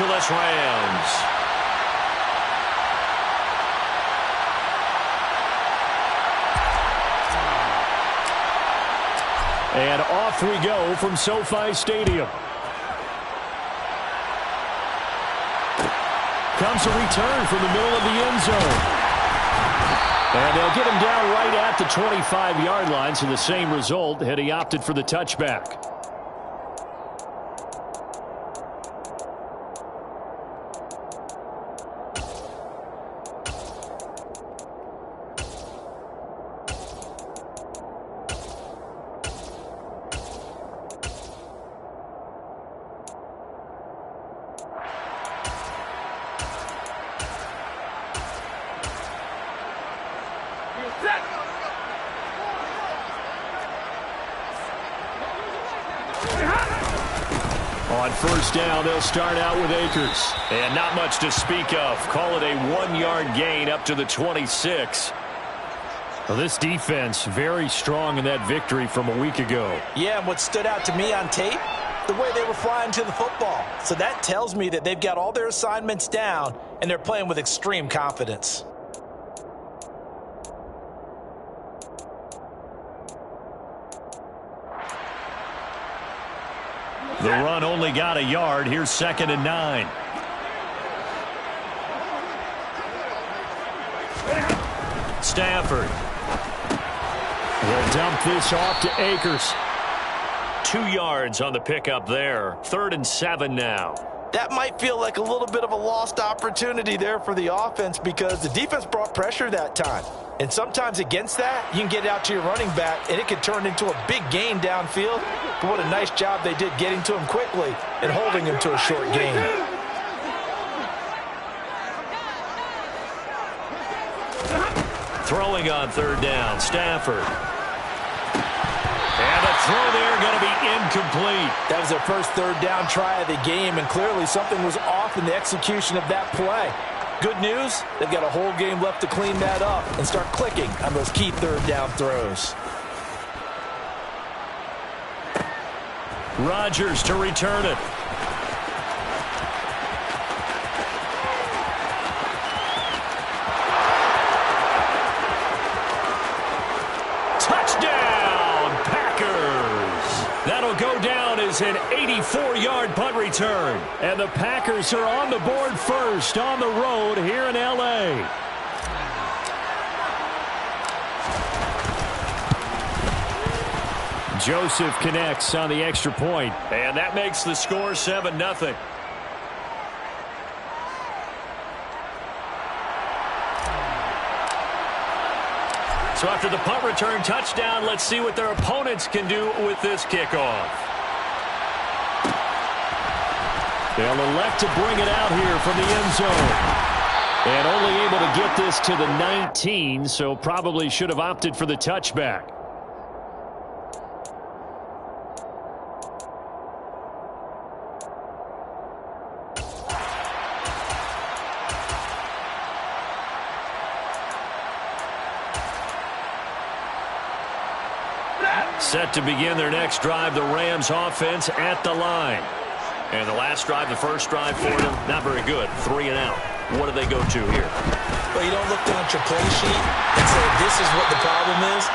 Angeles Rams. And off we go from SoFi Stadium. Comes a return from the middle of the end zone. And they'll get him down right at the 25-yard line, so the same result had he opted for the touchback. On first down, they'll start out with Akers. And not much to speak of. Call it a 1-yard gain up to the 26. Well, this defense very strong in that victory from a week ago. Yeah, and what stood out to me on tape, the way they were flying to the football. So that tells me that they've got all their assignments down, and they're playing with extreme confidence. The run only got a yard. Here's 2nd and 9. Stafford will dump this off to Akers. 2 yards on the pickup there. 3rd and 7 now. That might feel like a little bit of a lost opportunity there for the offense because the defense brought pressure that time. And sometimes against that, you can get out to your running back, and it could turn into a big gain downfield. But what a nice job they did getting to him quickly and holding him to a short gain. Throwing on 3rd down, Stafford. And a throw there going to be incomplete. That was their first 3rd down try of the game, and clearly something was off in the execution of that play. Good news, they've got a whole game left to clean that up and start clicking on those key 3rd down throws. Rodgers to return it. Touchdown, Packers! That'll go down as an 84-yard punt return. And the Packers are on the board first on the road here in L.A. Joseph connects on the extra point. And that makes the score 7-0. So after the punt return touchdown, let's see what their opponents can do with this kickoff. They'll elect to bring it out here from the end zone. And only able to get this to the 19, so probably should have opted for the touchback. Set to begin their next drive, the Rams offense at the line. And the last drive, the first drive for them, not very good. 3 and out. What do they go to here? Well, you don't look down at your play sheet and say, this is what the problem is.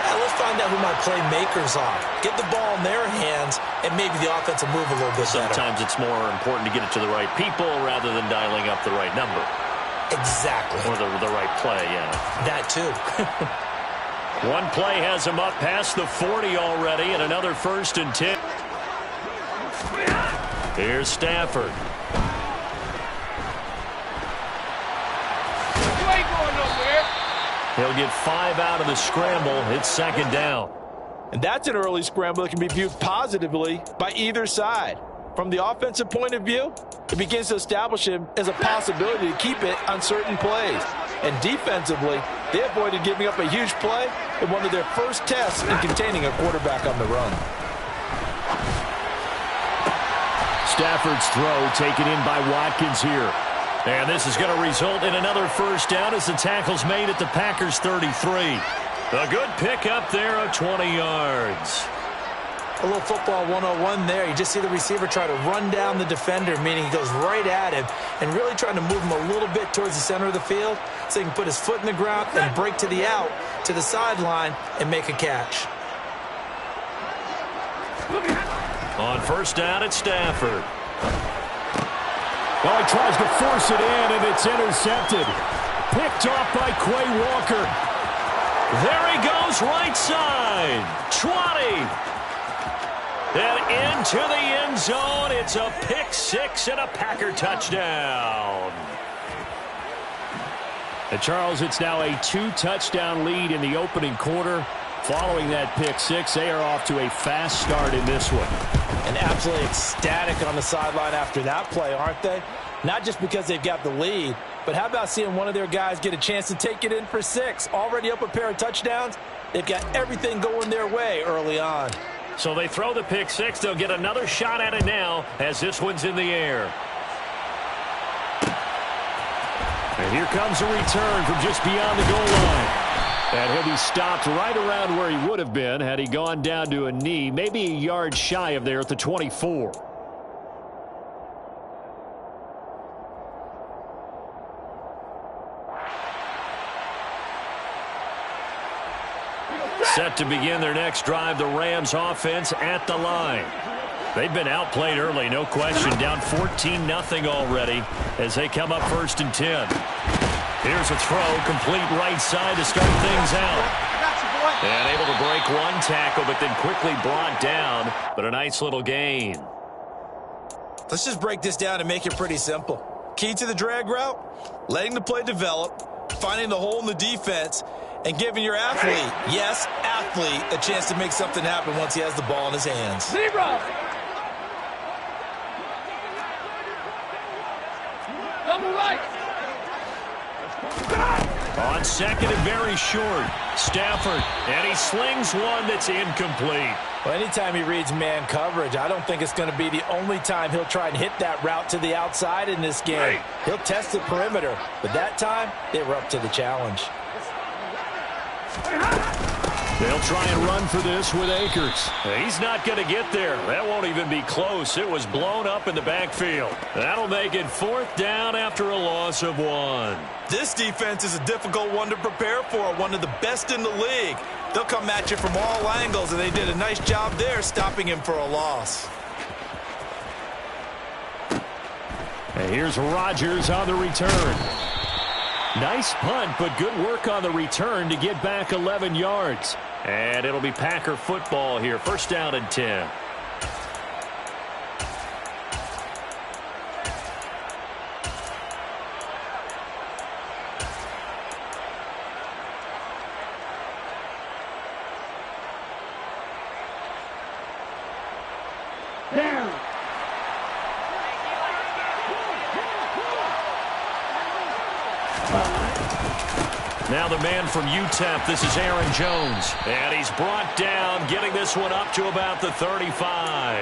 Let's find out who my playmakers are. Get the ball in their hands, and maybe the offense will move a little bit better. Sometimes it's more important to get it to the right people rather than dialing up the right number. Exactly. Or the right play, yeah. That too. One play has him up past the 40 already, and another 1st and 10. Here's Stafford. You ain't going nowhere. He'll get 5 out of the scramble. It's 2nd down. And that's an early scramble that can be viewed positively by either side. From the offensive point of view, it begins to establish him as a possibility to keep it on certain plays. And defensively, they avoided giving up a huge play in one of their first tests in containing a quarterback on the run. Stafford's throw taken in by Watkins here. And this is going to result in another 1st down as the tackle's made at the Packers 33. A good pickup there of 20 yards. A little football 101 there. You just see the receiver try to run down the defender, meaning he goes right at him and really trying to move him a little bit towards the center of the field so he can put his foot in the ground and break to the out, to the sideline, and make a catch. On first down, it's Stafford. Well, he tries to force it in, and it's intercepted. Picked off by Quay Walker. There he goes, right side. 20. And into the end zone. It's a pick six and a Packer touchdown. And Charles, it's now a 2-touchdown lead in the opening quarter. Following that pick six, they are off to a fast start in this one. And absolutely ecstatic on the sideline after that play, aren't they? Not just because they've got the lead, but how about seeing one of their guys get a chance to take it in for 6? Already up a pair of touchdowns. They've got everything going their way early on. So they throw the pick six. They'll get another shot at it now as this one's in the air. And here comes a return from just beyond the goal line. And he'll be stopped right around where he would have been had he gone down to a knee, maybe a yard shy of there at the 24. Set to begin their next drive, the Rams offense at the line. They've been outplayed early, no question. Down 14-0 already as they come up 1st and 10. Here's a throw, complete right side to start things out. And able to break one tackle, but then quickly brought down. But a nice little gain. Let's just break this down and make it pretty simple. Key to the drag route, letting the play develop, finding the hole in the defense, and giving your athlete, yes, athlete, a chance to make something happen once he has the ball in his hands. Zero. Double right. On second and very short, Stafford, and he slings one that's incomplete. Well, anytime he reads man coverage, I don't think it's going to be the only time he'll try and hit that route to the outside in this game. He'll test the perimeter, but that time, they were up to the challenge. They'll try and run for this with Akers. He's not going to get there. That won't even be close. It was blown up in the backfield. That'll make it 4th down after a loss of 1. This defense is a difficult one to prepare for, one of the best in the league. They'll come at you from all angles, and they did a nice job there stopping him for a loss. And here's Rodgers on the return. Nice punt, but good work on the return to get back 11 yards. And it'll be Packer football here. 1st down and 10. Down. Now the man from UTEP, this is Aaron Jones. And he's brought down, getting this one up to about the 35.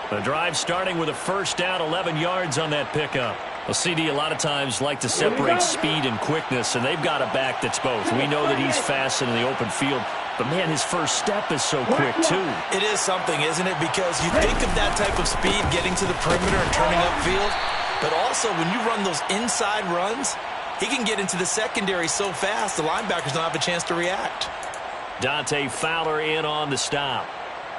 The drive starting with a 1st down, 11 yards on that pickup. Well, CD a lot of times like to separate speed and quickness, and they've got a back that's both. We know that he's fast in the open field, but, man, his first step is so quick, too. It is something, isn't it? Because you think of that type of speed getting to the perimeter and turning upfield, but also when you run those inside runs, he can get into the secondary so fast, the linebackers don't have a chance to react. Dante Fowler in on the stop.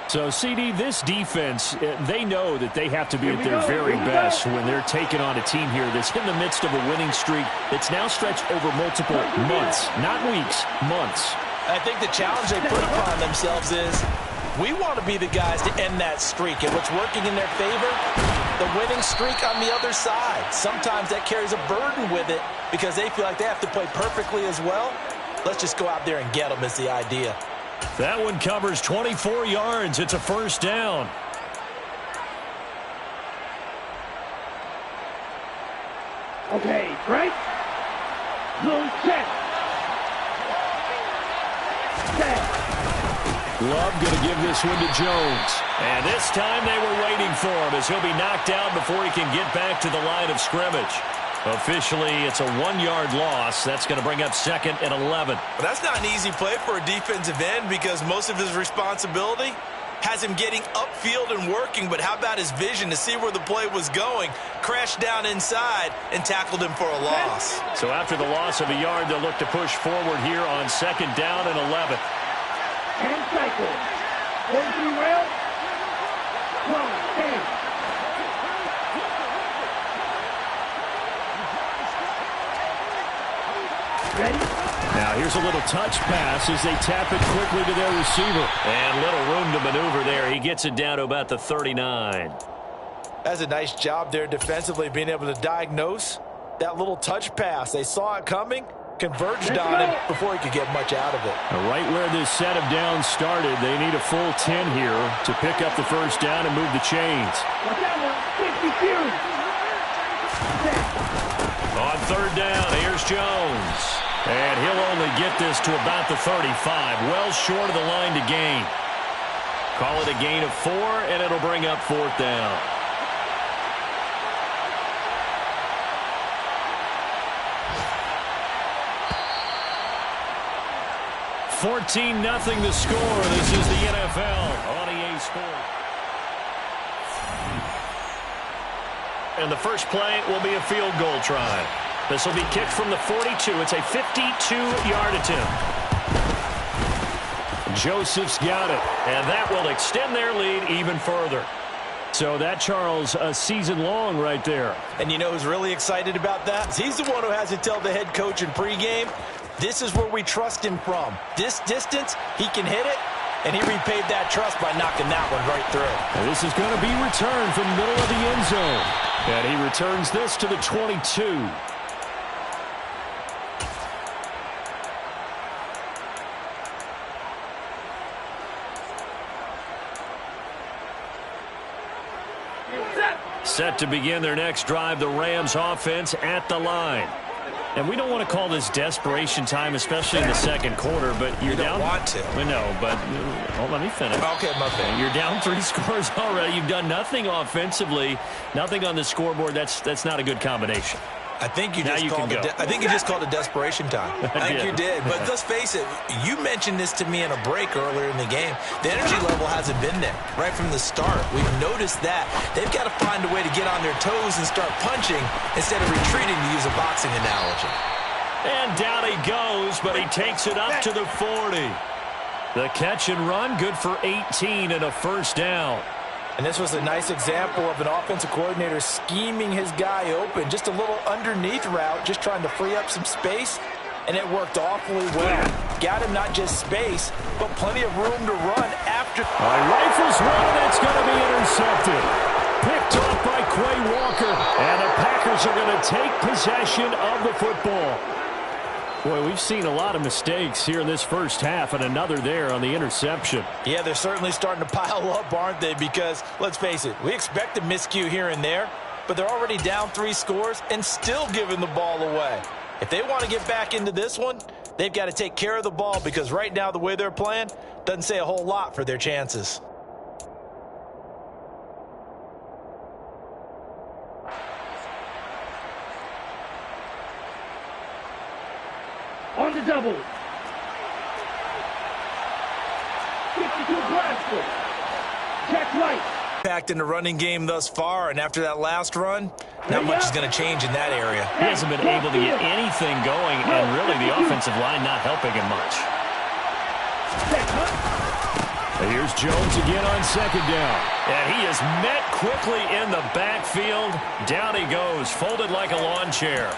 So, CD, this defense, they know that they have to be at their very best when they're taking on a team here that's in the midst of a winning streak that's now stretched over multiple months, not weeks, months. I think the challenge they put upon themselves is we want to be the guys to end that streak. And what's working in their favor? The winning streak on the other side. Sometimes that carries a burden with it because they feel like they have to play perfectly as well. Let's just go out there and get them is the idea. That one covers 24 yards. It's a 1st down. Okay, right? Zone check. Love going to give this one to Jones. And this time they were waiting for him as he'll be knocked down before he can get back to the line of scrimmage. Officially, it's a 1-yard loss. That's going to bring up 2nd and 11. But that's not an easy play for a defensive end because most of his responsibility has him getting upfield and working, but how about his vision to see where the play was going? Crashed down inside and tackled him for a loss. So after the loss of a yard, they'll look to push forward here on 2nd down and 11. And cycle. 43 rounds. 12, 10. Ready? Now here's a little touch pass as they tap it quickly to their receiver. And little room to maneuver there. He gets it down to about the 39. That's a nice job there defensively, being able to diagnose that little touch pass. They saw it coming, converged on him before he could get much out of it. Right where this set of downs started, they need a full 10 here to pick up the first down and move the chains. On 3rd down, here's Jones. And he'll only get this to about the 35, well short of the line to gain. Call it a gain of 4, and it'll bring up 4th down. $14-0 the score. This is the NFL on EA Sports. And the first play will be a field goal try. This will be kicked from the 42. It's a 52-yard attempt. Joseph's got it, and that will extend their lead even further. So that, Charles, a season long right there. And you know who's really excited about that? He's the one who has to tell the head coach in pregame, this is where we trust him from. This distance, he can hit it, and he repaid that trust by knocking that one right through. And this is going to be returned from the middle of the end zone. And he returns this to the 22. Set to begin their next drive, the Rams offense at the line. And we don't want to call this desperation time, especially in the second quarter, but you're down. You don't want to. I know, but let me finish. Okay, my bad. You're down 3 scores already. You've done nothing offensively, nothing on the scoreboard. That's not a good combination. I think you just called it desperation time. I think you did. But let's face it, you mentioned this to me in a break earlier in the game. The energy level hasn't been there right from the start. We've noticed that. They've got to find a way to get on their toes and start punching instead of retreating, to use a boxing analogy. And down he goes, but he takes it up to the 40. The catch and run, good for 18 and a first down. And this was a nice example of an offensive coordinator scheming his guy open. Just a little underneath route, just trying to free up some space, and it worked awfully well. Got him not just space, but plenty of room to run after. Rifles one, and it's going to be intercepted. Picked off by Quay Walker, and the Packers are going to take possession of the football. Boy, we've seen a lot of mistakes here in this first half, and another there on the interception. Yeah, they're certainly starting to pile up, aren't they? Because, let's face it, we expect a miscue here and there, but they're already down 3 scores and still giving the ball away. If they want to get back into this one, they've got to take care of the ball, because right now the way they're playing doesn't say a whole lot for their chances. On the double. 52 Glasgow. Check right. Impact in the running game thus far, and after that last run, not much is going to change in that area. He hasn't been able to get anything going, and really the offensive line not helping him much. And here's Jones again on 2nd down. And he is met quickly in the backfield. Down he goes, folded like a lawn chair.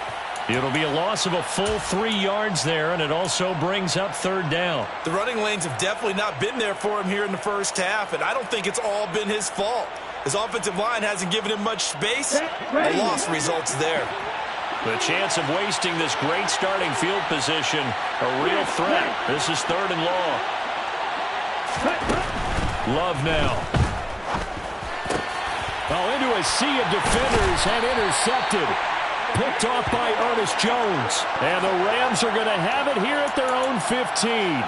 It'll be a loss of a full 3 yards there, and it also brings up 3rd down. The running lanes have definitely not been there for him here in the first half, and I don't think it's all been his fault. His offensive line hasn't given him much space. The loss results there. The chance of wasting this great starting field position, a real threat. This is 3rd and long. Love now. Into a sea of defenders and intercepted. Picked off by Ernest Jones. And the Rams are going to have it here at their own 15.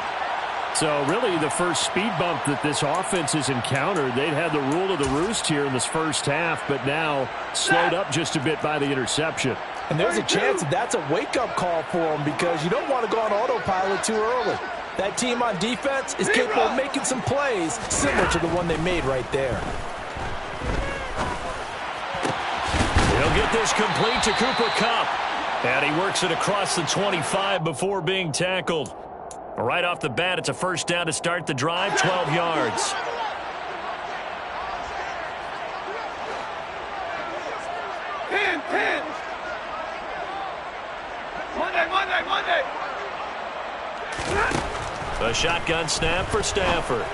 So really the first speed bump that this offense has encountered. They'd had the rule of the roost here in this first half, but now slowed up just a bit by the interception. And there's a chance that that's a wake-up call for them, because you don't want to go on autopilot too early. That team on defense is capable of making some plays similar to the one they made right there. He'll get this complete to Cooper Kupp. And he works it across the 25 before being tackled. Right off the bat, it's a first down to start the drive, 12 yards. Monday. A shotgun snap for Stafford.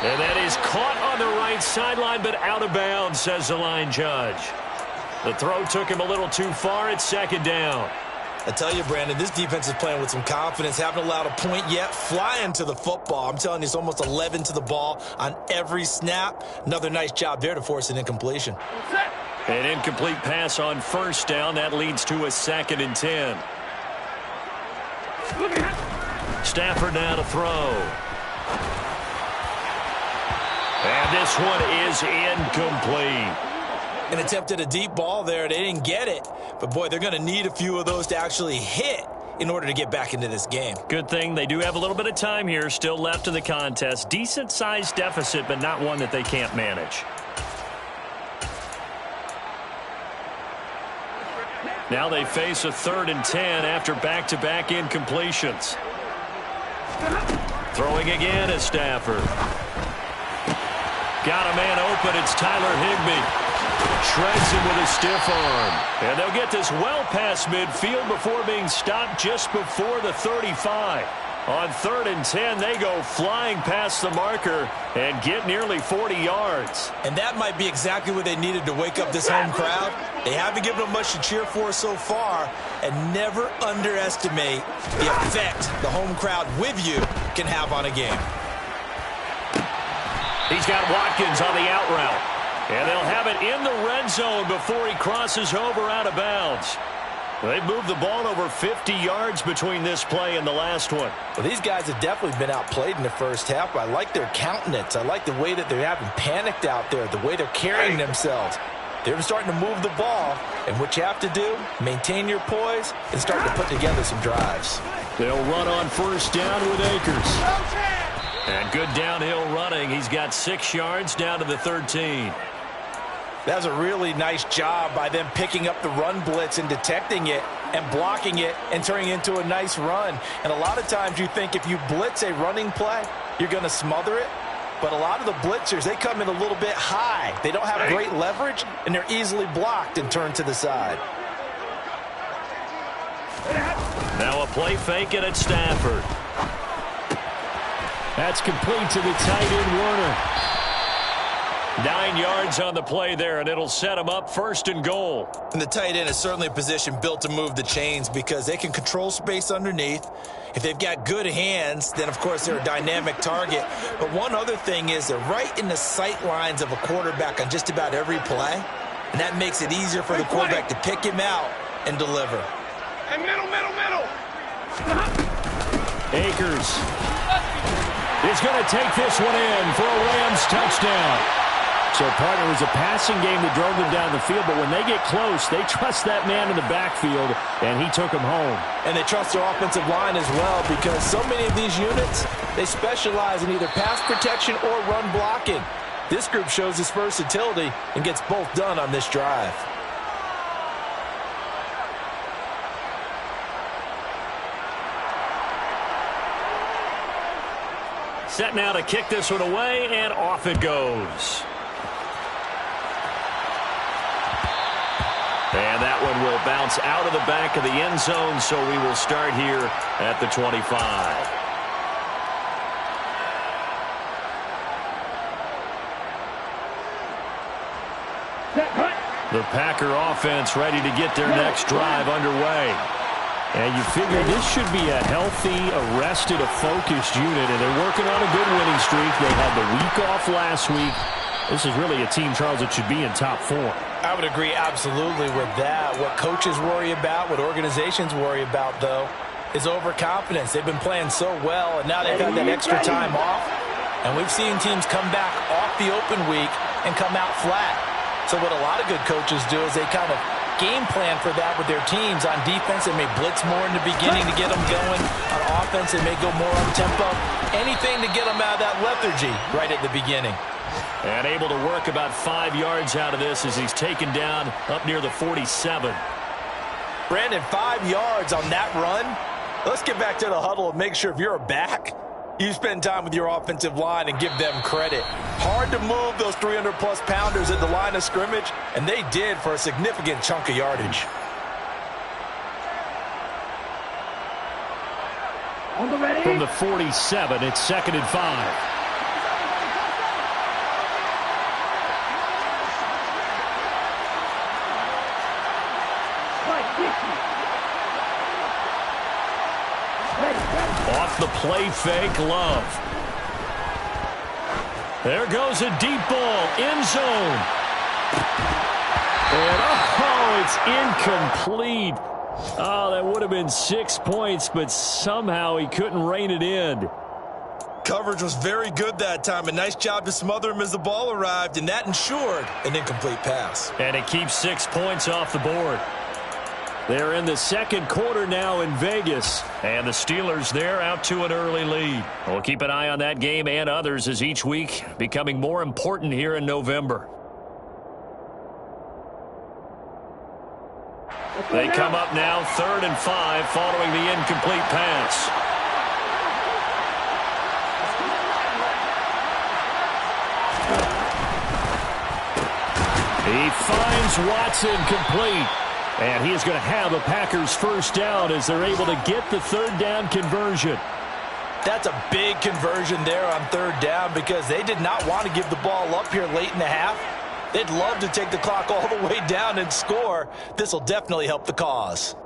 And that is caught on the right sideline, but out of bounds, says the line judge. The throw took him a little too far. It's second down. I tell you, Brandon, this defense is playing with some confidence. Haven't allowed a point yet. Flying to the football. I'm telling you, it's almost 11 to the ball on every snap. Another nice job there to force an incompletion. An incomplete pass on first down. That leads to a 2nd and 10. Stafford now to throw. And this one is incomplete. An attempt at a deep ball there. They didn't get it. But, boy, they're going to need a few of those to actually hit in order to get back into this game. Good thing they do have a little bit of time here still left in the contest. Decent-sized deficit, but not one that they can't manage. Now they face a 3rd and 10 after back-to-back incompletions. Throwing again is Stafford. Got a man open. It's Tyler Higbee. Shreds him with a stiff arm. And they'll get this well past midfield before being stopped just before the 35. On 3rd and 10, they go flying past the marker and get nearly 40 yards. And that might be exactly what they needed to wake up this home crowd. They haven't given them much to cheer for so far, and never underestimate the effect the home crowd with you can have on a game. He's got Watkins on the out route. And they'll have it in the red zone before he crosses over out of bounds. They've moved the ball over 50 yards between this play and the last one. Well, these guys have definitely been outplayed in the first half. I like their countenance. I like the way that they're having panicked out there, the way they're carrying themselves. They're starting to move the ball, and what you have to do, maintain your poise and start to put together some drives. They'll run on first down with Akers. And good downhill running. He's got 6 yards down to the 13. That was a really nice job by them picking up the run blitz and detecting it and blocking it and turning it into a nice run. And a lot of times you think if you blitz a running play, you're going to smother it. But a lot of the blitzers, they come in a little bit high. They don't have great leverage, and they're easily blocked and turned to the side. Now a play fake it at Stafford. That's complete to the tight end, Warner. 9 yards on the play there, and it'll set them up 1st and goal. And the tight end is certainly a position built to move the chains because they can control space underneath. If they've got good hands, then, of course, they're a dynamic target. But one other thing is they're right in the sight lines of a quarterback on just about every play, and that makes it easier for the quarterback to pick him out and deliver. And middle. Akers is going to take this one in for a Rams touchdown. So, partner, it was a passing game that drove them down the field, but when they get close, they trust that man in the backfield, and he took them home. And they trust their offensive line as well because so many of these units, they specialize in either pass protection or run blocking. This group shows its versatility and gets both done on this drive. Set now to kick this one away, and off it goes. And that one will bounce out of the back of the end zone, so we will start here at the 25. The Packer offense ready to get their next drive underway. And you figure this should be a healthy, arrested, a focused unit, and they're working on a good winning streak. They had the week off last week. This is really a team, Charles, that should be in top form. I would agree absolutely with that. What coaches worry about, what organizations worry about, though, is overconfidence. They've been playing so well, and now they've had that extra time off. And we've seen teams come back off the open week and come out flat. So what a lot of good coaches do is they kind of game plan for that with their teams. On defense, they may blitz more in the beginning to get them going. On offense, they may go more up-tempo. Anything to get them out of that lethargy right at the beginning. And able to work about 5 yards out of this as he's taken down up near the 47. Brandon, 5 yards on that run. Let's get back to the huddle and make sure if you're a back, you spend time with your offensive line and give them credit. Hard to move those 300-plus pounders at the line of scrimmage, and they did for a significant chunk of yardage. From the 47, it's 2nd and 5. Off the play fake, Love. There goes a deep ball, end zone. And it's incomplete. Oh, that would have been 6 points, but somehow he couldn't rein it in. Coverage was very good that time. A nice job to smother him as the ball arrived, and that ensured an incomplete pass. And it keeps 6 points off the board. They're in the second quarter now in Vegas. And the Steelers there out to an early lead. We'll keep an eye on that game and others as each week becoming more important here in November. They come up now 3rd and 5 following the incomplete pass. He finds Watson complete. And he is going to have a Packers first down as they're able to get the 3rd down conversion. That's a big conversion there on 3rd down because they did not want to give the ball up here late in the half. They'd love to take the clock all the way down and score. This will definitely help the cause.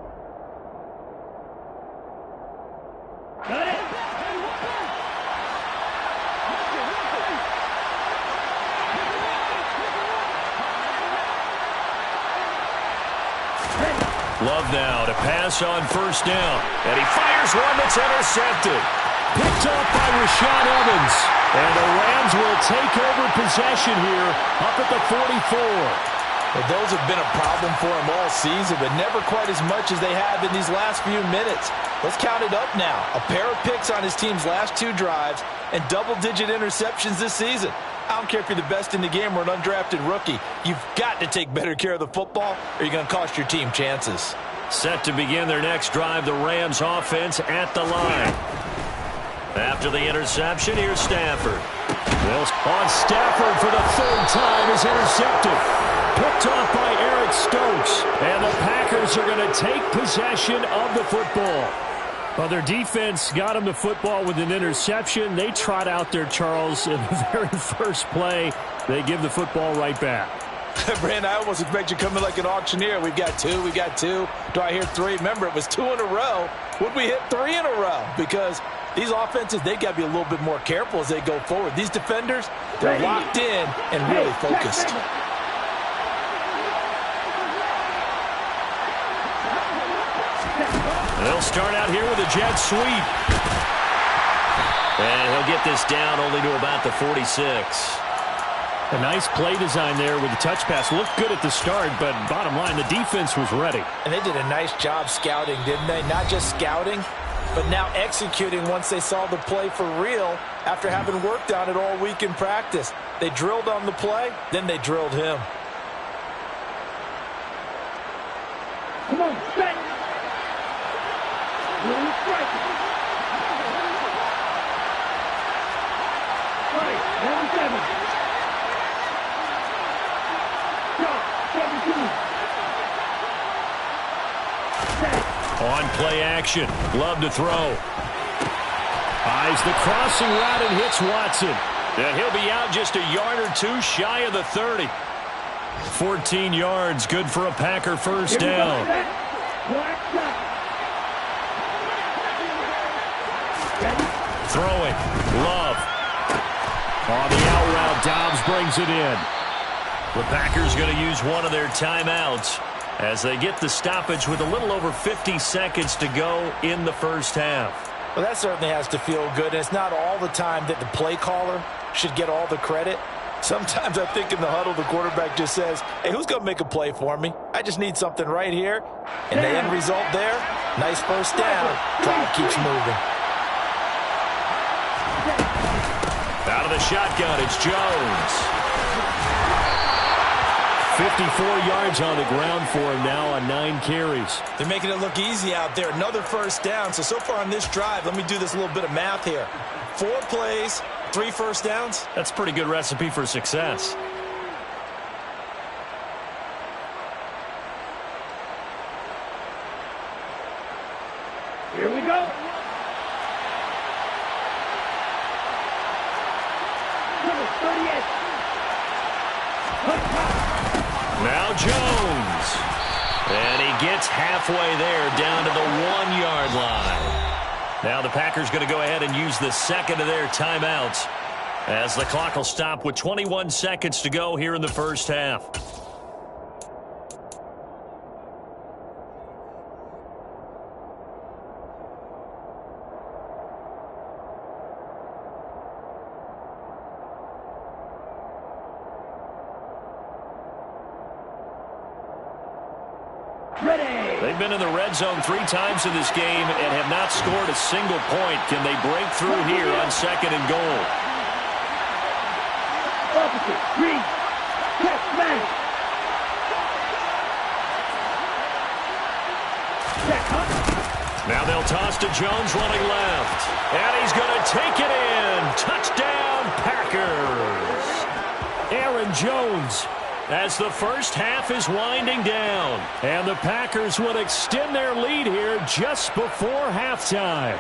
Love now to pass on 1st down. And he fires one that's intercepted. Picked up by Rashaan Evans. And the Rams will take over possession here up at the 44. Well, those have been a problem for him all season, but never quite as much as they have in these last few minutes. Let's count it up now. A pair of picks on his team's last 2 drives and double-digit interceptions this season. I don't care if you're the best in the game or an undrafted rookie. You've got to take better care of the football or you're going to cost your team chances. Set to begin their next drive, the Rams offense at the line. After the interception, here's Stafford. Wills on Stafford for the 3rd time is intercepted. Picked off by Eric Stokes. And the Packers are going to take possession of the football. Well, their defense got them the football with an interception. They trot out there, Charles, in the very first play. They give the football right back. Brandon, I almost expect you to come in like an auctioneer. We've got 2, we got 2. Do I hear 3? Remember, it was 2 in a row. Would we hit 3 in a row? Because these offenses, they got to be a little bit more careful as they go forward. These defenders, they're locked in and really focused. They'll start out here with a jet sweep. And he'll get this down only to about the 46. A nice play design there with the touch pass. Looked good at the start, but bottom line, the defense was ready. And they did a nice job scouting, didn't they? Not just scouting, but now executing once they saw the play for real after having worked on it all week in practice. They drilled on the play, then they drilled him. Come on, set. Really striking. Right, 97. On play action. Love to throw. Eyes the crossing route and hits Watson. And he'll be out just a yard or 2 shy of the 30. 14 yards. Good for a Packer first down. Throwing. Love. On the out route, Dobbs brings it in. The Packers going to use one of their timeouts as they get the stoppage with a little over 50 seconds to go in the first half. Well, that certainly has to feel good. And it's not all the time that the play caller should get all the credit. Sometimes I think in the huddle, the quarterback just says, hey, who's going to make a play for me? I just need something right here. And the end result there, nice first down. Drive keeps moving. Out of the shotgun, it's Jones. 54 yards on the ground for him now on 9 carries. They're making it look easy out there. Another first down. So far on this drive, let me do this little bit of math here. 4 plays, 3 first downs. That's a pretty good recipe for success. Here we go. Number 38. Now Jones. And he gets halfway there down to the 1-yard line. Now the Packers going to go ahead and use the second of their timeouts as the clock will stop with 21 seconds to go here in the first half. They've been in the red zone 3 times in this game and have not scored a single point. Can they break through here on 2nd and goal? Opposite. Green. Check. Smash. Check. Now they'll toss to Jones running left. And he's going to take it in. Touchdown, Packers. Aaron Jones, as the first half is winding down. And the Packers would extend their lead here just before halftime.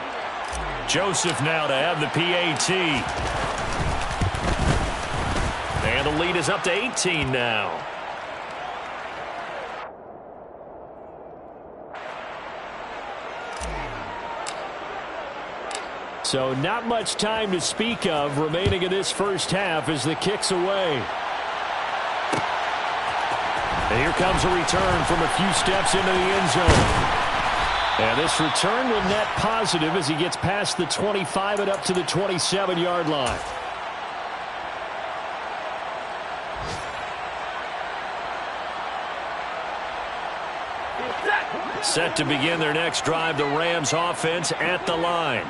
Joseph now to have the PAT. And the lead is up to 18 now. So not much time to speak of remaining in this first half as the kick's away. And here comes a return from a few steps into the end zone. And this return will net positive as he gets past the 25 and up to the 27-yard line. Set to begin their next drive, the Rams offense at the line.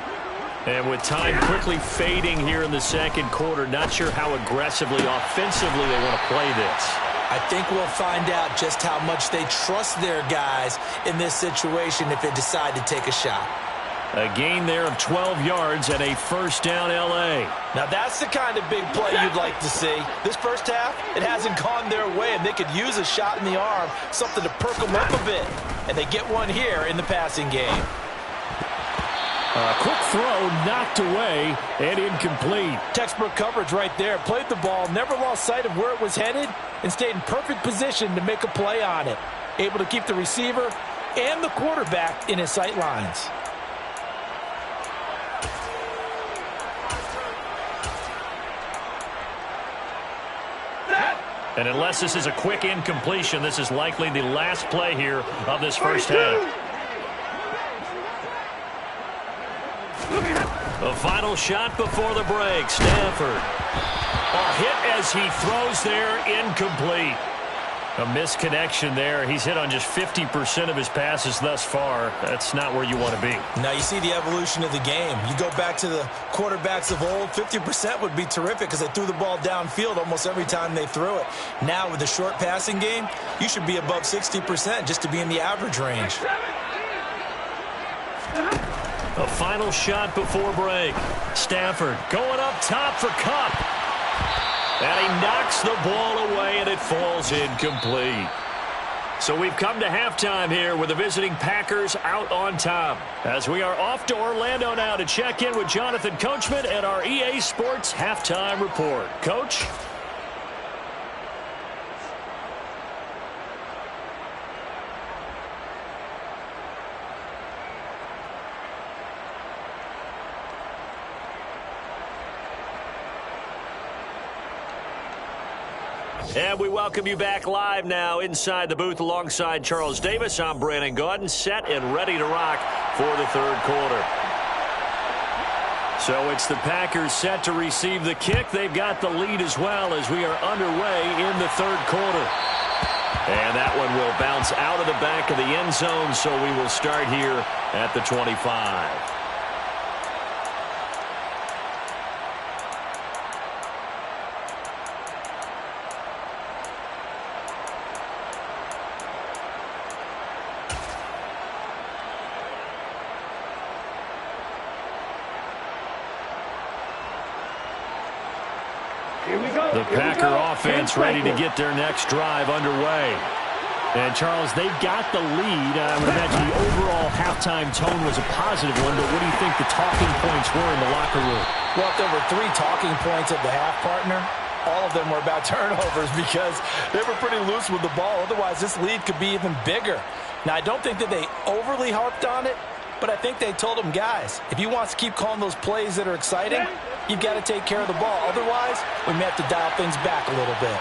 And with time quickly fading here in the second quarter, not sure how aggressively, offensively they want to play this. I think we'll find out just how much they trust their guys in this situation if they decide to take a shot. A gain there of 12 yards and a first down L.A. Now that's the kind of big play you'd like to see. This first half, it hasn't gone their way, and they could use a shot in the arm, something to perk them up a bit. And they get one here in the passing game. A quick throw knocked away and incomplete. Textbook coverage right there. Played the ball, never lost sight of where it was headed, and stayed in perfect position to make a play on it. Able to keep the receiver and the quarterback in his sight lines. And unless this is a quick incompletion, this is likely the last play here of this first half. The final shot before the break. Stafford. A hit as he throws there, incomplete. A misconnection there. He's hit on just 50% of his passes thus far. That's not where you want to be. Now you see the evolution of the game. You go back to the quarterbacks of old, 50% would be terrific because they threw the ball downfield almost every time they threw it. Now with the short passing game, you should be above 60% just to be in the average range. A final shot before break. Stafford going up top for Kupp. And he knocks the ball away, and it falls incomplete. So we've come to halftime here with the visiting Packers out on top. As we are off to Orlando now to check in with Jonathan Coachman and our EA Sports Halftime Report. Coach? And we welcome you back live now inside the booth alongside Charles Davis. I'm Brandon Gaudin, set and ready to rock for the third quarter. So it's the Packers set to receive the kick. They've got the lead as well as we are underway in the third quarter. And that one will bounce out of the back of the end zone, so we will start here at the 25. The Packer offense ready to get their next drive underway. And, Charles, they've got the lead. I would imagine the overall halftime tone was a positive one, but what do you think the talking points were in the locker room? Well, if there were 3 talking points of the half, partner, all of them were about turnovers because they were pretty loose with the ball. Otherwise, this lead could be even bigger. Now, I don't think that they overly harped on it, but I think they told them, guys, if you want to keep calling those plays that are exciting, you've got to take care of the ball. Otherwise, we may have to dial things back a little bit.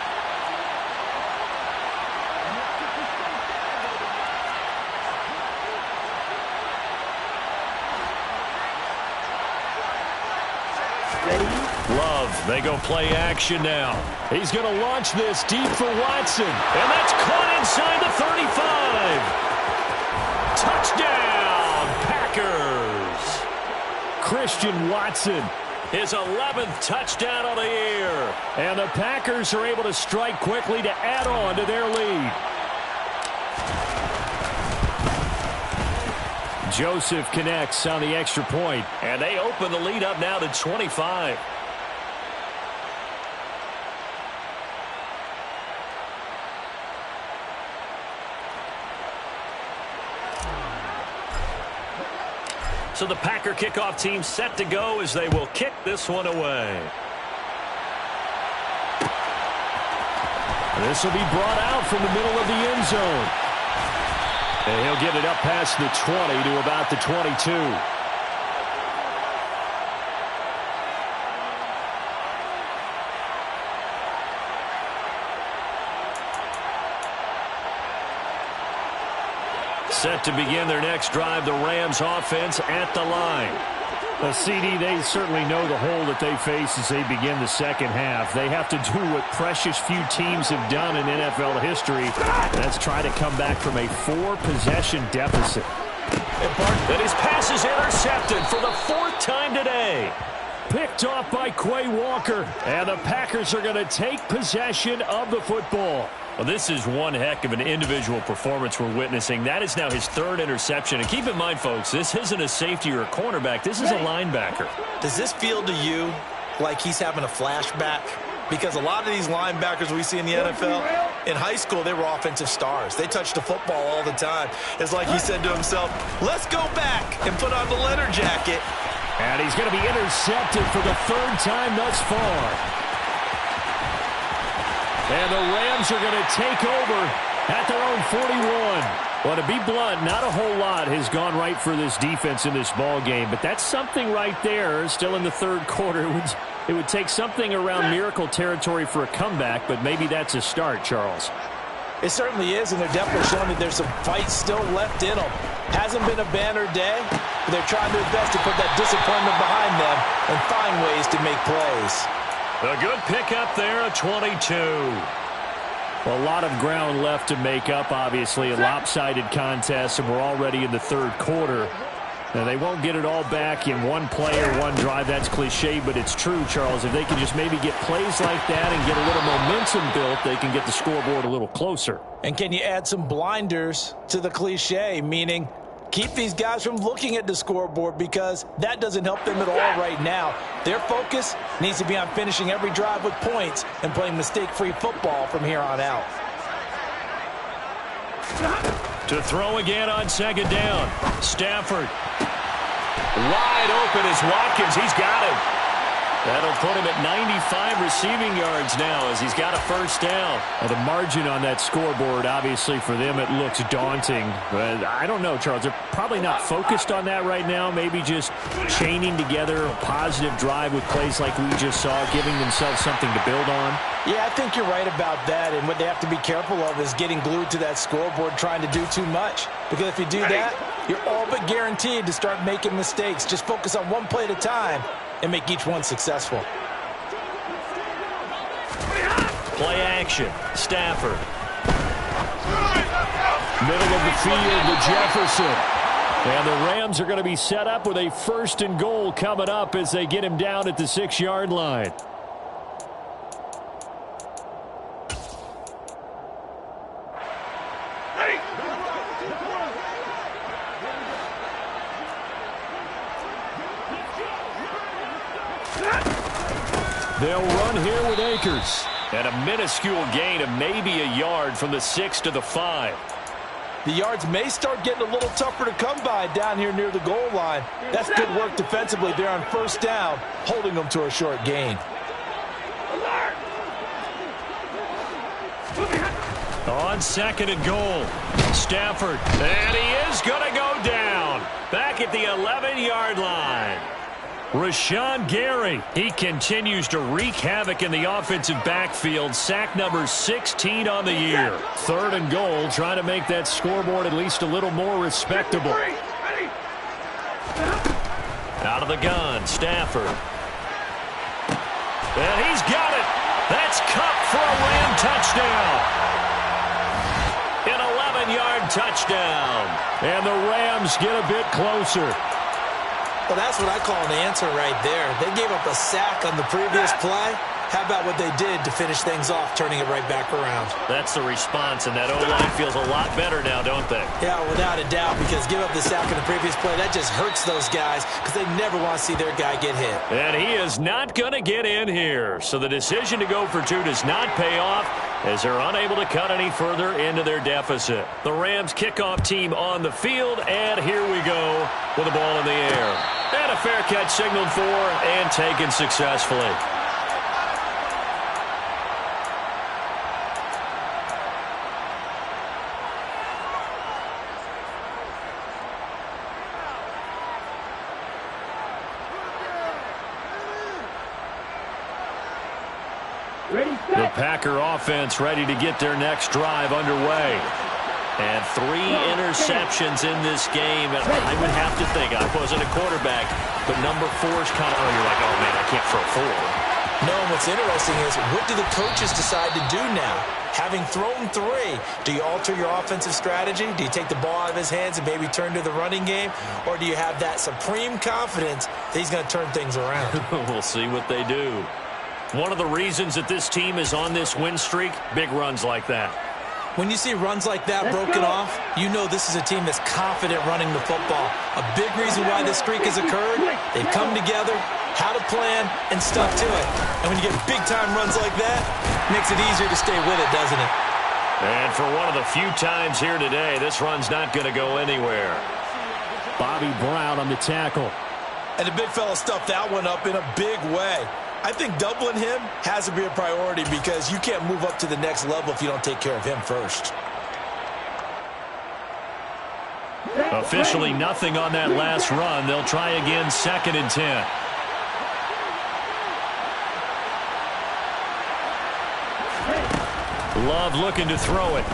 Love, they go play action now. He's going to launch this deep for Watson. And that's caught inside the 35. Touchdown, Packers. Christian Watson. His 11th touchdown of the year. And the Packers are able to strike quickly to add on to their lead. Joseph connects on the extra point. And they open the lead up now to 25. So the Packer kickoff team set to go as they will kick this one away. This will be brought out from the middle of the end zone. And he'll get it up past the 20 to about the 22. Set to begin their next drive, the Rams offense at the line. CD, they certainly know the hole that they face as they begin the second half. They have to do what precious few teams have done in NFL history. That's try to come back from a 4-possession deficit. And his pass is intercepted for the 4th time today. Picked off by Quay Walker. And the Packers are going to take possession of the football. Well, this is one heck of an individual performance we're witnessing. That is now his 3rd interception. And keep in mind, folks, this isn't a safety or a cornerback. This is a linebacker. Does this feel to you like he's having a flashback? Because a lot of these linebackers we see in the NFL, in high school, they were offensive stars. They touched the football all the time. It's like he said to himself, let's go back and put on the leather jacket. And he's going to be intercepted for the 3rd time thus far. And the Rams are going to take over at their own 41. Well, to be blunt, not a whole lot has gone right for this defense in this ball game, but that's something right there. Still in the 3rd quarter. It would take something around miracle territory for a comeback, but maybe that's a start, Charles. It certainly is, and they're definitely showing that there's some fight still left in them. Hasn't been a banner day, but they're trying their best to put that disappointment behind them and find ways to make plays. A good pickup there, a 22. Well, a lot of ground left to make up, obviously. A lopsided contest, and we're already in the 3rd quarter. Now, they won't get it all back in one play or one drive. That's cliche, but it's true, Charles. If they can just maybe get plays like that and get a little momentum built, they can get the scoreboard a little closer. And can you add some blinders to the cliche, meaning keep these guys from looking at the scoreboard, because that doesn't help them at all right now. Their focus needs to be on finishing every drive with points and playing mistake-free football from here on out. To throw again on 2nd down. Stafford. Wide open is Watkins. He's got him. That'll put him at 95 receiving yards now as he's got a 1st down. Well, the margin on that scoreboard, obviously, for them, it looks daunting. But I don't know, Charles. They're probably not focused on that right now. Maybe just chaining together a positive drive with plays like we just saw, giving themselves something to build on. Yeah, I think you're right about that. And what they have to be careful of is getting glued to that scoreboard, trying to do too much. Because if you do that, you're all but guaranteed to start making mistakes. Just focus on one play at a time and make each one successful. Play action. Stafford. Middle of the field to Jefferson. And the Rams are going to be set up with a 1st and goal coming up as they get him down at the 6-yard line. They'll run here with Akers. And a minuscule gain of maybe a yard from the 6 to the 5. The yards may start getting a little tougher to come by down here near the goal line. That's good work defensively there on 1st down, holding them to a short gain. On 2nd and goal, Stafford. And he is going to go down. Back at the 11-yard line. Rashawn Gary, he continues to wreak havoc in the offensive backfield. Sack number 16 on the year. 3rd and goal, trying to make that scoreboard at least a little more respectable. Out of the gun, Stafford. And he's got it. That's Kupp for a Ram touchdown. An 11-yard touchdown. And the Rams get a bit closer. Well, that's what I call an answer right there. They gave up a sack on the previous play. How about what they did to finish things off, turning it right back around? That's the response, and that O-line feels a lot better now, don't they? Yeah, without a doubt, because give up the sack on the previous play, that just hurts those guys because they never want to see their guy get hit. And he is not going to get in here. So the decision to go for 2 does not pay off as they're unable to cut any further into their deficit. The Rams kickoff team on the field, and here we go with the ball in the air. And a fair catch signaled for and taken successfully. The Packer offense ready to get their next drive underway. And 3 interceptions in this game. And I would have to think, I wasn't a quarterback, but number 4 is kind of, you're like, oh man, I can't throw 4. No, what's interesting is, what do the coaches decide to do now? Having thrown 3, do you alter your offensive strategy? Do you take the ball out of his hands and maybe turn to the running game? Or do you have that supreme confidence that he's going to turn things around? We'll see what they do. One of the reasons that this team is on this win streak, big runs like that. When you see runs like that broken off, you know this is a team that's confident running the football. A big reason why this streak has occurred, they've come together, had a plan, and stuck to it. And when you get big-time runs like that, it makes it easier to stay with it, doesn't it? And for one of the few times here today, this run's not going to go anywhere. Bobby Brown on the tackle. And the big fella stuffed that one up in a big way. I think doubling him has to be a priority because you can't move up to the next level if you don't take care of him first. Officially nothing on that last run. They'll try again, 2nd and 10. Love looking to throw it.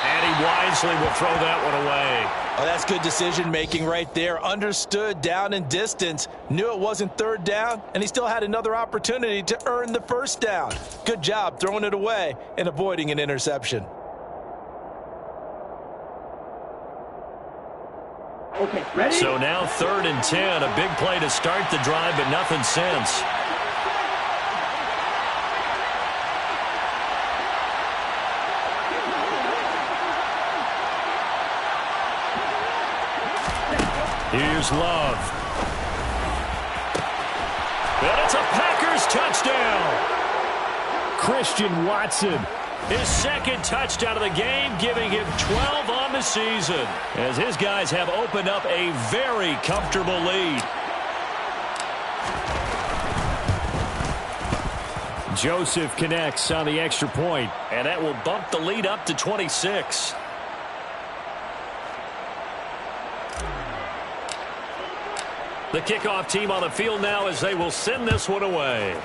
And he wisely will throw that one away. Oh, that's good decision-making right there. Understood down and distance. Knew it wasn't 3rd down, and he still had another opportunity to earn the 1st down. Good job throwing it away and avoiding an interception. Okay, ready? So now 3rd and 10. A big play to start the drive, but nothing since. Here's Love. And it's a Packers touchdown. Christian Watson. His 2nd touchdown of the game, giving him 12 on the season, as his guys have opened up a very comfortable lead. Joseph connects on the extra point, and that will bump the lead up to 26. The kickoff team on the field now as they will send this one away.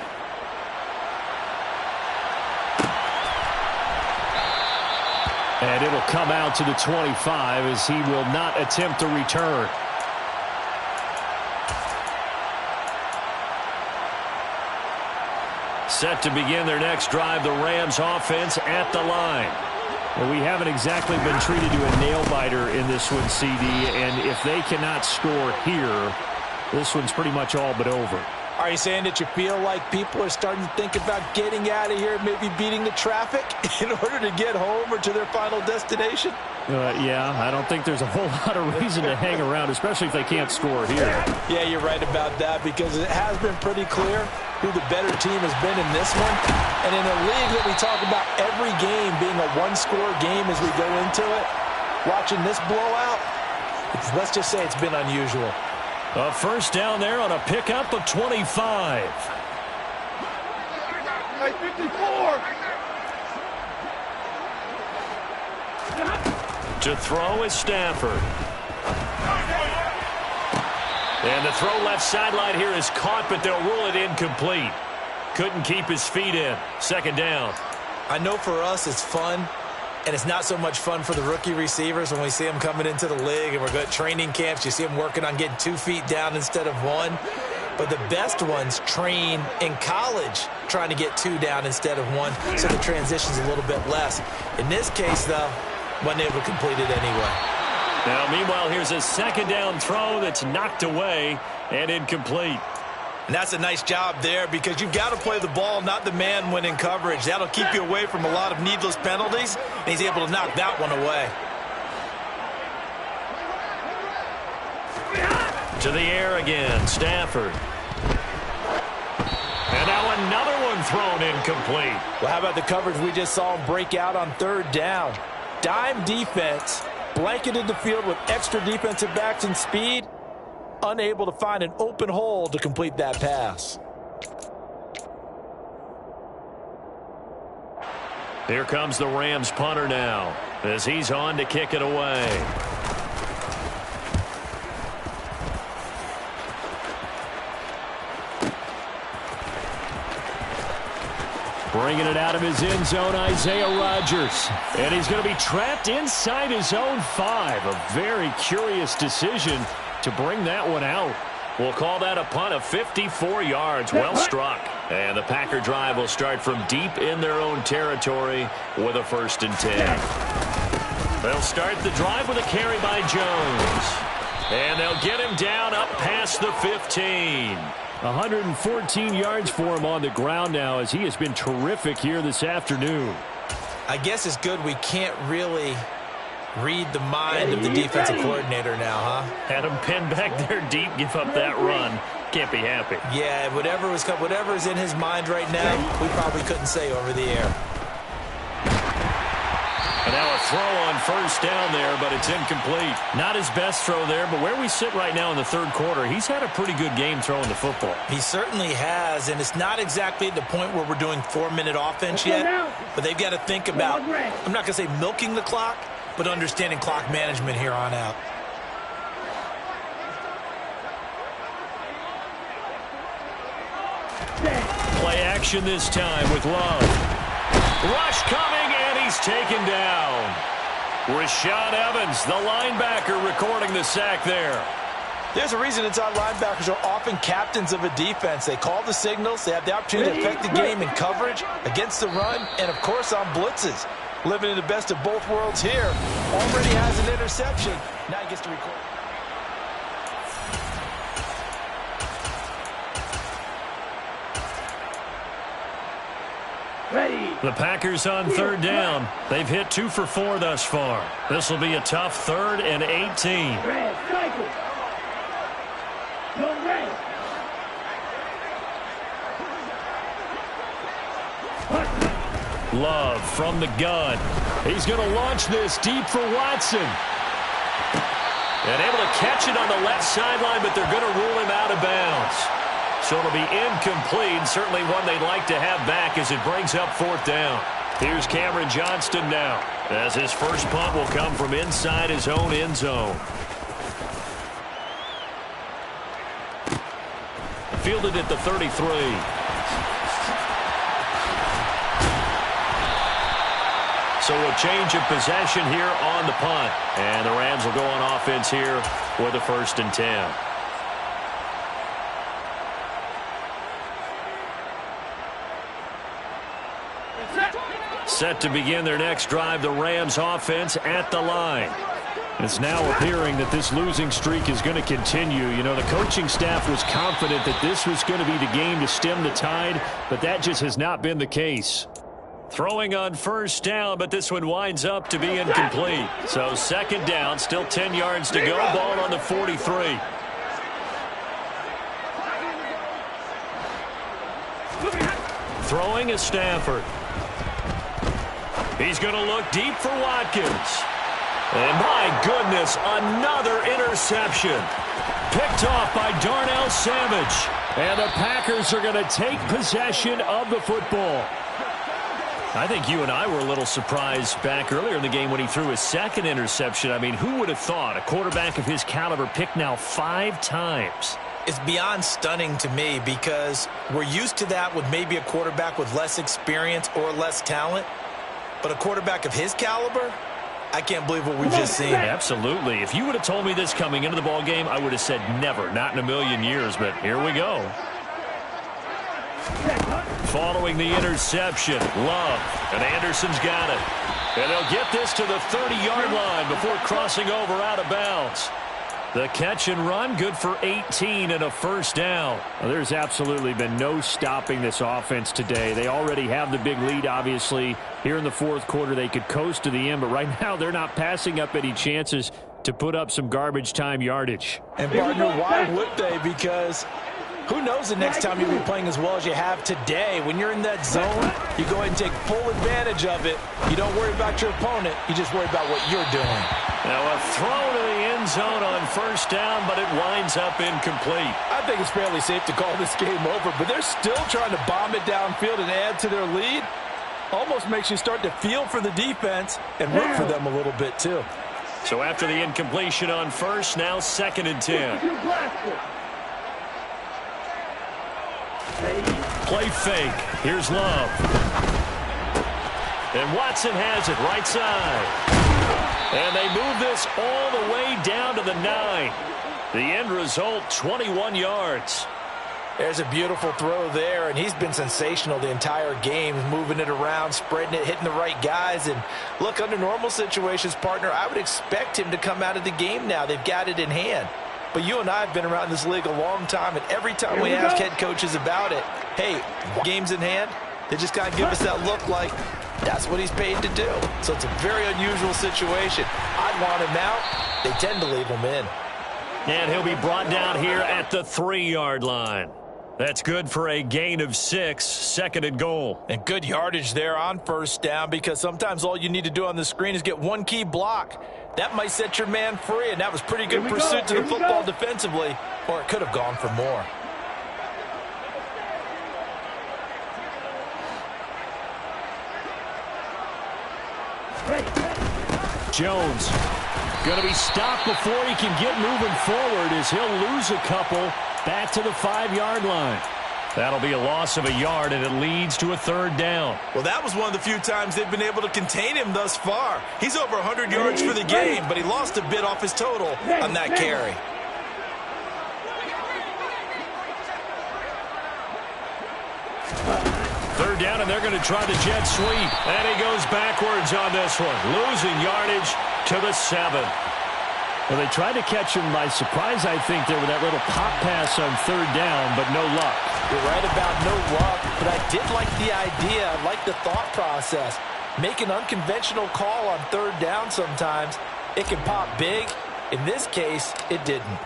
And it'll come out to the 25 as he will not attempt to return. set to begin their next drive. The Rams offense at the line. Well, we haven't exactly been treated to a nail-biter in this one, CD, and if they cannot score here, this one's pretty much all but over. Are you saying that you feel like people are starting to think about getting out of here, maybe beating the traffic in order to get home or to their final destination? Yeah, I don't think there's a whole lot of reason to hang around, especially if they can't score here. Yeah, you're right about that, because it has been pretty clear who the better team has been in this one. And in a league that we talk about every game being a one-score game as we go into it, watching this blowout, let's just say it's been unusual. A first down there on a pickup of 25. Hey, 54. To throw is Stafford. And the throw left sideline here is caught, but they'll rule it incomplete. Couldn't keep his feet in. Second down. I know for us it's fun, and it's not so much fun for the rookie receivers when we see them coming into the league and we're going to training camps. You see them working on getting 2 feet down instead of 1. But the best ones train in college trying to get 2 down instead of 1, so the transition's a little bit less. In this case, though, wasn't able to complete it anyway. Now, meanwhile, here's a second down throw that's knocked away and incomplete. And that's a nice job there, because you've got to play the ball, not the man when in coverage. That'll keep you away from a lot of needless penalties, and he's able to knock that one away. To the air again, Stafford. And now another one thrown incomplete. Well, how about the coverage we just saw him break out on third down? Dime defense, blanketed the field with extra defensive backs and speed, unable to find an open hole to complete that pass. Here comes the Rams punter now, as he's on to kick it away. Bringing it out of his end zone, Isaiah Rodgers. And he's going to be trapped inside his own 5. A very curious decision to bring that one out. We'll call that a punt of 54 yards. Well struck. And the Packer drive will start from deep in their own territory with a 1st and 10. They'll start the drive with a carry by Jones. And they'll get him down up past the 15. 114 yards for him on the ground now, as he has been terrific here this afternoon. I guess it's good we can't really read the mind of the defensive coordinator now, huh? Had him pinned back there deep, give up that run. Can't be happy. Yeah, whatever is in his mind right now, we probably couldn't say over the air. And now a throw on first down there, but it's incomplete. Not his best throw there, but where we sit right now in the third quarter, he's had a pretty good game throwing the football. He certainly has, and it's not exactly at the point where we're doing 4-minute offense yet, but they've got to think about, I'm not going to say milking the clock, but understanding clock management here on out. Play action this time with Love. Rush coming, and he's taken down. Rashaan Evans, the linebacker, recording the sack there. There's a reason inside linebackers are often captains of a defense. They call the signals. They have the opportunity to affect the game in coverage, against the run, and, of course, on blitzes. Living in the best of both worlds here. Already has an interception. Now he gets to record. Ready. The Packers on third down. They've hit 2 for 4 thus far. This will be a tough 3rd and 18. Red, cycle. Go red. Love from the gun. He's going to launch this deep for Watson. And able to catch it on the left sideline, but they're going to rule him out of bounds. So it'll be incomplete, certainly one they'd like to have back as it brings up 4th down. Here's Cameron Johnston now, as his first punt will come from inside his own end zone. Fielded at the 33. So a change of possession here on the punt. And the Rams will go on offense here with a 1st and 10. Set to begin their next drive, the Rams offense at the line. It's now appearing that this losing streak is going to continue. You know, the coaching staff was confident that this was going to be the game to stem the tide, but that just has not been the case. Throwing on first down, but this one winds up to be incomplete. So second down, still 10 yards to go. Ball on the 43. Throwing is Stafford. He's going to look deep for Watkins. And my goodness, another interception. Picked off by Darnell Savage. And the Packers are going to take possession of the football. I think you and I were a little surprised back earlier in the game when he threw his second interception. I mean, who would have thought a quarterback of his caliber picked now 5 times? It's beyond stunning to me because we're used to that with maybe a quarterback with less experience or less talent. But a quarterback of his caliber, I can't believe what we've just seen. Absolutely. If you would have told me this coming into the ball game, I would have said never, not in a million years. But here we go. Following the interception, Love, and Anderson's got it. And they'll get this to the 30-yard line before crossing over out of bounds. The catch and run, good for 18 and a first down. Well, there's absolutely been no stopping this offense today. They already have the big lead, obviously. Here in the fourth quarter, they could coast to the end, but right now they're not passing up any chances to put up some garbage time yardage. And, partner, why would they? Because who knows the next time you'll be playing as well as you have today. When you're in that zone, you go ahead and take full advantage of it. You don't worry about your opponent. You just worry about what you're doing. Now a throw to the end zone on first down, but it winds up incomplete. I think it's fairly safe to call this game over, but they're still trying to bomb it downfield and add to their lead. Almost makes you start to feel for the defense and root for them a little bit too. So after the incompletion on first, now 2nd and 10. Play fake. Here's Love. And Watson has it right side. And they move this all the way down to the 9. The end result, 21 yards. There's a beautiful throw there, and he's been sensational the entire game, moving it around, spreading it, hitting the right guys. And look, under normal situations, partner, I would expect him to come out of the game now. They've got it in hand. But you and I have been around this league a long time, and every time we ask head coaches about it, hey, game's in hand, they just kind of give us that look like that's what he's paid to do. So it's a very unusual situation. I'd want him out. They tend to leave him in. And he'll be brought down here at the 3-yard line. That's good for a gain of 6, 2nd and goal. And good yardage there on first down, because sometimes all you need to do on the screen is get one key block. That might set your man free, and that was pretty good pursuit to the football defensively, or it could have gone for more. Jones going to be stopped before he can get moving forward as he'll lose a couple back to the 5-yard line. That'll be a loss of a yard, and it leads to a 3rd down. Well, that was one of the few times they've been able to contain him thus far. He's over 100 yards for the game, but he lost a bit off his total on that carry. Third down, and they're going to try the jet sweep. And he goes backwards on this one, losing yardage to the 7. Well, they tried to catch him by surprise, I think, there with that little pop pass on 3rd down, but no luck. You're right about no luck, but I did like the idea. I like the thought process. Make an unconventional call on 3rd down sometimes. It can pop big. In this case, it didn't.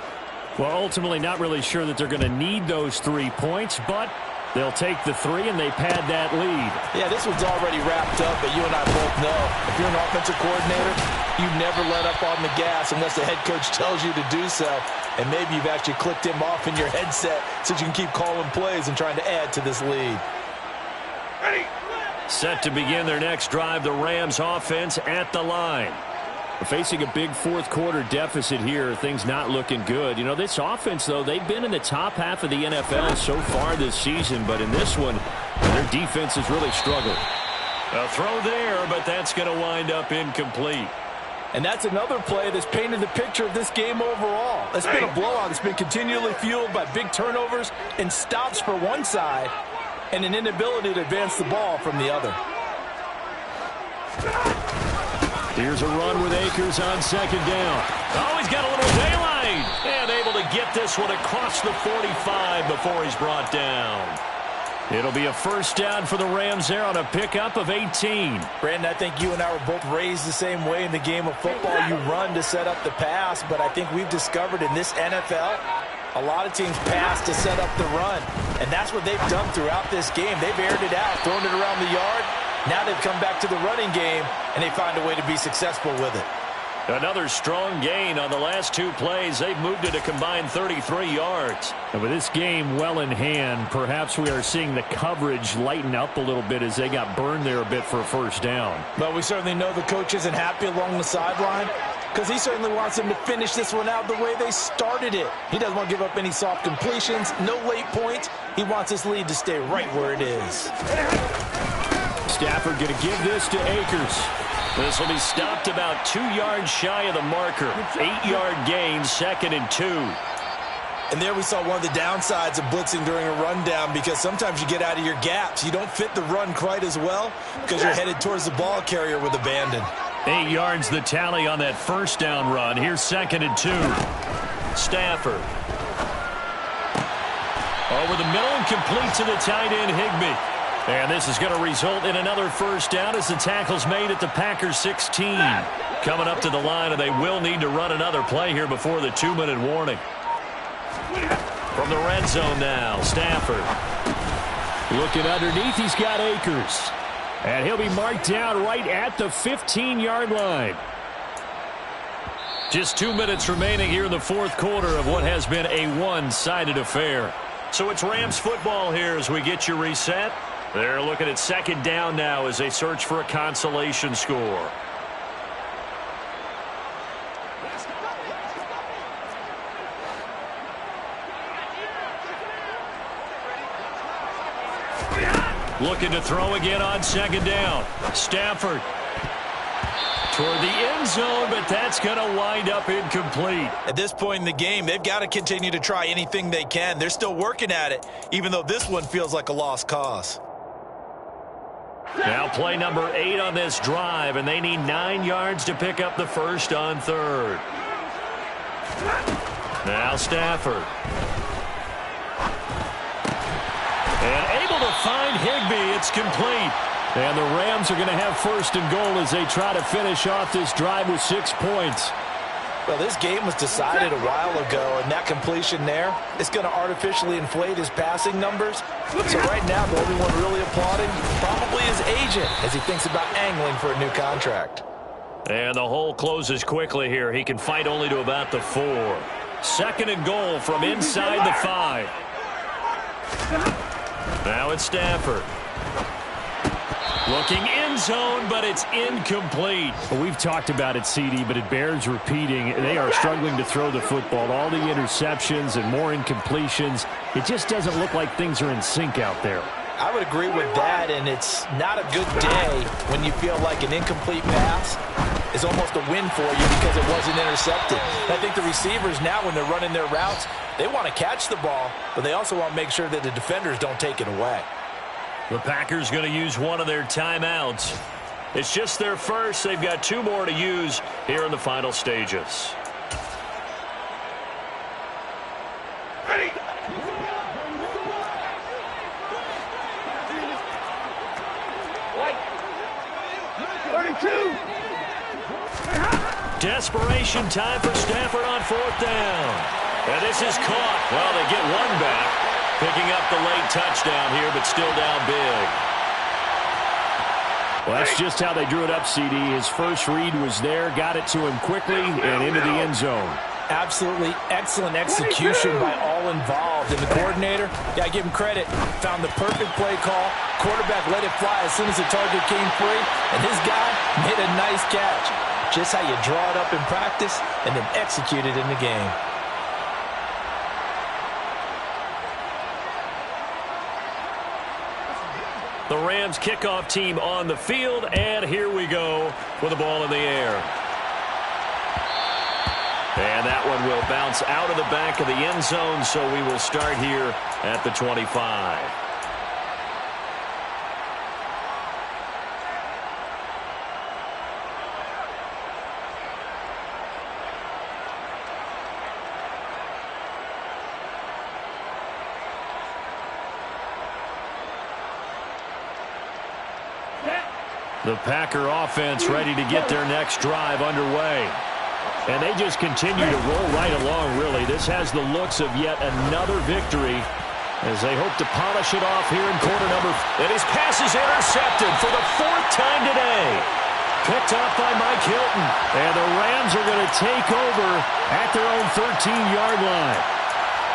Well, ultimately not really sure that they're going to need those 3 points, but they'll take the 3 and they pad that lead. Yeah, this one's already wrapped up, but you and I both know if you're an offensive coordinator, you never let up on the gas unless the head coach tells you to do so. And maybe you've actually clicked him off in your headset so you can keep calling plays and trying to add to this lead. Ready. Set to begin their next drive, the Rams offense at the line. Facing a big fourth quarter deficit here, things not looking good. You know, this offense, though, they've been in the top half of the NFL so far this season, but in this one, their defense has really struggled. A throw there, but that's going to wind up incomplete. And that's another play that's painted the picture of this game overall. It's been a blowout that's been continually fueled by big turnovers and stops for one side and an inability to advance the ball from the other. Here's a run with Akers on second down. Oh, he's got a little daylight. And able to get this one across the 45 before he's brought down. It'll be a first down for the Rams there on a pickup of 18. Brandon, I think you and I were both raised the same way in the game of football. You run to set up the pass, but I think we've discovered in this NFL, a lot of teams pass to set up the run. And that's what they've done throughout this game. They've aired it out, thrown it around the yard. Now they've come back to the running game, and they find a way to be successful with it. Another strong gain on the last two plays. They've moved it a combined 33 yards. And with this game well in hand, perhaps we are seeing the coverage lighten up a little bit as they got burned there a bit for a first down. But we certainly know the coach isn't happy along the sideline because he certainly wants them to finish this one out the way they started it. He doesn't want to give up any soft completions, no late points. He wants his lead to stay right where it is. Stafford going to give this to Akers. This will be stopped about 2 yards shy of the marker. 8-yard gain, 2nd and 2. And there we saw one of the downsides of blitzing during a rundown because sometimes you get out of your gaps. You don't fit the run quite as well because you're headed towards the ball carrier with abandon. 8 yards the tally on that first down run. Here's 2nd and 2. Stafford. Over the middle and complete to the tight end, Higbee. And this is going to result in another first down as the tackle's made at the Packers 16. Coming up to the line, and they will need to run another play here before the 2-minute warning. From the red zone now, Stafford. Looking underneath, he's got Akers. And he'll be marked down right at the 15-yard line. Just 2 minutes remaining here in the fourth quarter of what has been a one-sided affair. So it's Rams football here as we get you reset. They're looking at second down now as they search for a consolation score. Looking to throw again on second down. Stafford toward the end zone, but that's going to wind up incomplete. At this point in the game, they've got to continue to try anything they can. They're still working at it, even though this one feels like a lost cause. Now play number 8 on this drive, and they need 9 yards to pick up the first on third. Now Stafford. And able to find Higbee. It's complete. And the Rams are going to have first and goal as they try to finish off this drive with 6 points. Well, this game was decided a while ago, and that completion there is going to artificially inflate his passing numbers. So right now, the only one really applauding probably his agent as he thinks about angling for a new contract. And the hole closes quickly here. He can fight only to about the 4. Second and goal from inside the 5. Now it's Stafford. Looking end zone, but it's incomplete. Well, we've talked about it, CD, but it bears repeating. They are struggling to throw the football. All the interceptions and more incompletions. It just doesn't look like things are in sync out there. I would agree with that, and it's not a good day when you feel like an incomplete pass is almost a win for you because it wasn't intercepted. I think the receivers now, when they're running their routes, they want to catch the ball, but they also want to make sure that the defenders don't take it away. The Packers going to use one of their timeouts. It's just their first. They've got 2 more to use here in the final stages. Ready. White. 32. Desperation time for Stafford on 4th down. And this is caught. Well, they get one back. Picking up the late touchdown here, but still down big. Well, that's just how they drew it up, CD. His first read was there, got it to him quickly, and into the end zone. Absolutely excellent execution by all involved. And the coordinator, got to give him credit, found the perfect play call. Quarterback let it fly as soon as the target came free, and his guy made a nice catch. Just how you draw it up in practice and then execute it in the game. The Rams kickoff team on the field, and here we go with the ball in the air. And that one will bounce out of the back of the end zone, so we will start here at the 25. The Packer offense ready to get their next drive underway. And they just continue to roll right along, really. This has the looks of yet another victory as they hope to polish it off here in quarter number. And his pass is intercepted for the 4th time today. Picked up by Mike Hilton. And the Rams are going to take over at their own 13-yard line.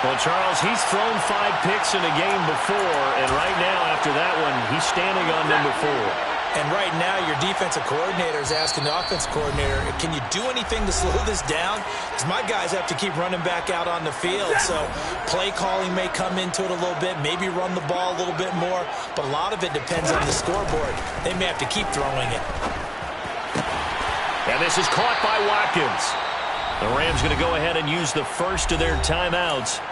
Well, Charles, he's thrown 5 picks in a game before, and right now after that one, he's standing on number 4. And right now, your defensive coordinator is asking the offensive coordinator, can you do anything to slow this down? Because my guys have to keep running back out on the field. So play calling may come into it a little bit, maybe run the ball a little bit more. But a lot of it depends on the scoreboard. They may have to keep throwing it. And this is caught by Watkins. The Rams going to go ahead and use the first of their timeouts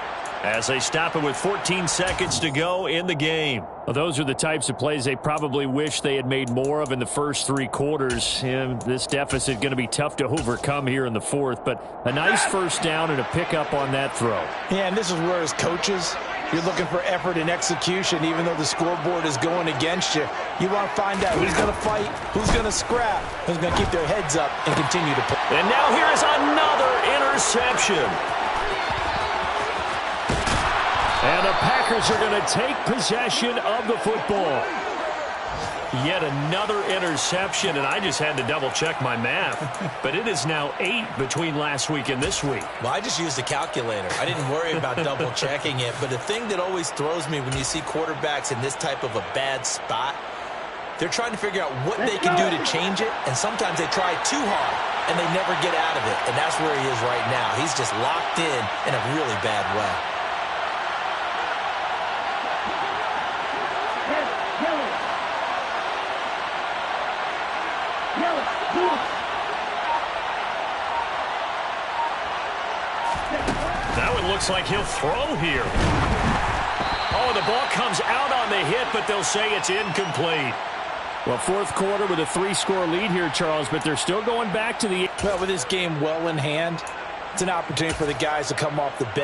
as they stop it with 14 seconds to go in the game. Well, those are the types of plays they probably wish they had made more of in the first 3 quarters. And this deficit going to be tough to overcome here in the 4th. But a nice first down and a pickup on that throw. Yeah, and this is where as coaches, you're looking for effort and execution, even though the scoreboard is going against you. You want to find out who's going to fight, who's going to scrap, who's going to keep their heads up and continue to play. And now here is another interception. And the Packers are going to take possession of the football. Yet another interception, and I just had to double-check my math. But it is now 8 between last week and this week. Well, I just used a calculator. I didn't worry about double-checking it. But the thing that always throws me when you see quarterbacks in this type of a bad spot, they're trying to figure out what they can do to change it, and sometimes they try too hard, and they never get out of it. And that's where he is right now. He's just locked in a really bad way. That one looks like he'll throw here. Oh, the ball comes out on the hit, but they'll say it's incomplete. Well, 4th quarter with a 3-score lead here, Charles, but they're still going back to the... Well, with this game well in hand, it's an opportunity for the guys to come off the bench.